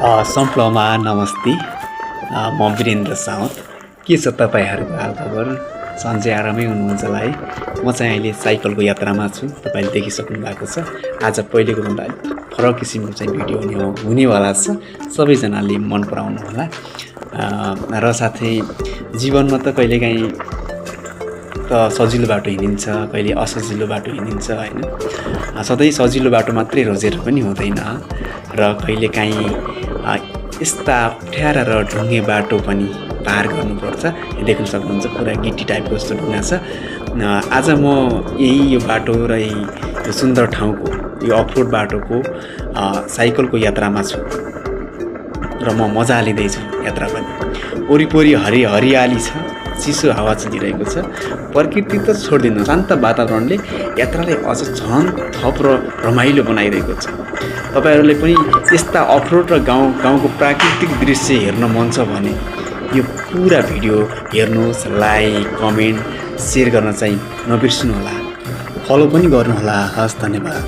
सम्पूर्णमा नमस्ते। म वीरेन्द्र साउद। के छ तपाईँहरूको हालखबर? सन्चै आरामै हुनुहुन्छ होला है। म चाहिँ अहिले साइकलको यात्रामा छु। तपाईँले देखिसक्नु भएको छ। आज पहिलेको भन्दा फरक किसिमको चाहिँ भिडियो हुनेवाला छ। सबैजनाले मन पराउनु होला। र साथै जीवनमा त कहिलेकाहीँ त सजिलो बाटो हिँडिन्छ, कहिले असजिलो बाटो हिँडिन्छ होइन। सधैँ सजिलो बाटो मात्रै रोजेर पनि हुँदैन र कहिलेकाहीँ यस्ता अप्ठ्यारा र ढुङ्गे बाटो पनि पार गर्नुपर्छ। देख्न सक्नुहुन्छ पुरा गिटी टाइपको जस्तो ढुङ्गा छ। आज म यो बाटो र यो सुन्दर ठाउँको यो अफरोड बाटोको साइकलको यात्रामा छु र म मजा लिँदैछु यात्रा पनि। वरिपरि हरियाली छ, चिसो हावा चलिरहेको छ। प्रकृति त छोड्दिनु, शान्त वातावरणले यात्रालाई अझ झन् थप र रमाइलो बनाइरहेको छ। तपाईहरूले पनि यस्ता अफरोड र गाउँको प्राकृतिक दृश्य हेर्न मन छ भने यो पुरा भिडियो हेर्नुहोस्। लाइक, कमेन्ट, सेयर गर्न चाहिँ नबिर्सनु होला। फलो पनि गर्नुहोला। हस्, धन्यवाद।